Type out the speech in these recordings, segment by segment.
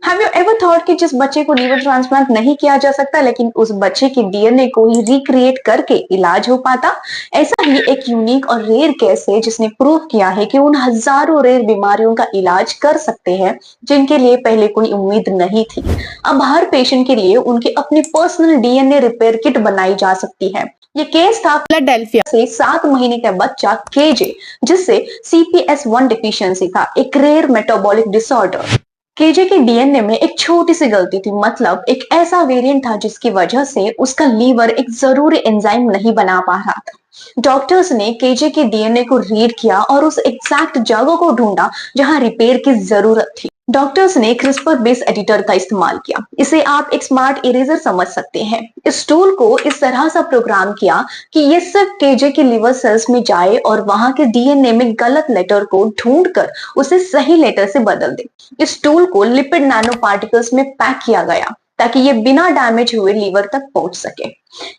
Have you ever thought कि जिस बच्चे को लीवर ट्रांसप्लांट नहीं किया जा सकता लेकिन उस बच्चे के डीएनए को ही रिक्रिएट करके इलाज हो पाता? ऐसा ही एक यूनिक और रेयर केस है जिसने प्रूव किया है कि उन हजारों रेयर बीमारियों का इलाज कर सकते हैं जिनके लिए पहले कोई उम्मीद नहीं थी। अब हर पेशेंट के लिए उनकी अपनी पर्सनल डीएनए रिपेयर किट बनाई जा सकती है। ये केस था फिलाडेल्फिया से 7 महीने का बच्चा केजे, जिससे CPS1 डिफिशियंसी था, एक रेयर मेटाबॉलिक डिसऑर्डर। केजे के डीएनए में एक छोटी सी गलती थी, मतलब एक ऐसा वेरिएंट था जिसकी वजह से उसका लीवर एक जरूरी एंजाइम नहीं बना पा रहा था। डॉक्टर्स ने केजे के डीएनए को रीड किया और उस एग्जैक्ट जगह को ढूंढा जहां रिपेयर की जरूरत थी। डॉक्टर्स ने क्रिस्पर बेस एडिटर का इस्तेमाल किया। इसे आप एक स्मार्ट इरेजर समझ सकते हैं। इस टूल को इस तरह से प्रोग्राम किया कि ये सिर्फ केजे के लिवर सेल्स में जाए और वहां के डीएनए में गलत लेटर को ढूंढकर उसे सही लेटर से बदल दे। इस टूल को लिपिड नैनो पार्टिकल्स में पैक किया गया ताकि ये बिना डैमेज हुए लीवर तक पहुंच सके।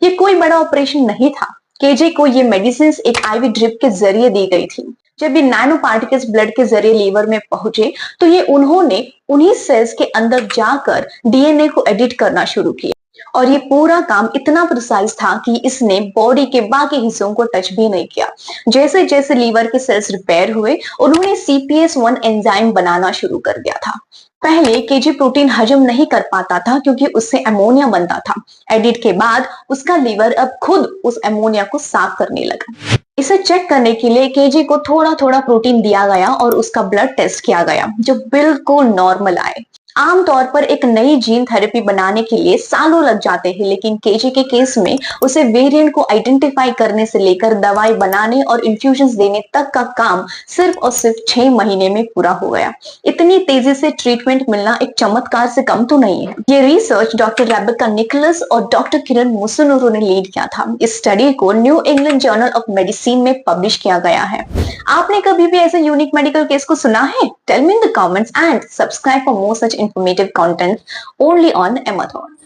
ये कोई बड़ा ऑपरेशन नहीं था। केजे को ये मेडिसिन एक आईवी ड्रिप के जरिए दी गई थी। जब ये नैनो पार्टिकल्स ब्लड के जरिए लीवर में पहुंचे तो ये उन्होंने उन्हीं सेल्स के अंदर जाकर डीएनए को एडिट करना शुरू किया। और ये पूरा काम इतना प्रिसाइज था कि इसने बॉडी के बाकी हिस्सों को टच भी नहीं किया। जैसे जैसे लीवर के सेल्स रिपेयर हुए, उन्होंने CPS1 एंजाइम बनाना शुरू कर दिया था। पहले केजी प्रोटीन हजम नहीं कर पाता था क्योंकि उससे अमोनिया बनता था। एडिट के बाद उसका लीवर अब खुद उस अमोनिया को साफ करने लगा। इसे चेक करने के लिए केजी को थोड़ा थोड़ा प्रोटीन दिया गया और उसका ब्लड टेस्ट किया गया, जो बिल्कुल नॉर्मल आए। आमतौर पर एक नई जीन थेरेपी बनाने के लिए सालों लग जाते हैं, लेकिन केजी के केस में उसे वेरिएंट को आइडेंटिफाई करने से लेकर दवाई बनाने और इन्फ्यूजन देने तक का काम सिर्फ और सिर्फ 6 महीने में पूरा हो गया। इतनी तेजी से ट्रीटमेंट मिलना एक चमत्कार से कम तो नहीं है। ये रिसर्च डॉक्टर रेबेका निकोलस और डॉक्टर किरण मुसुनुरू ने लीड किया था। इस स्टडी को new England journal of medicine में पब्लिश किया गया है। आपने कभी भी ऐसे यूनिक मेडिकल केस को सुना है? Tell me in the comments and subscribe for more such informative content only on Amathon.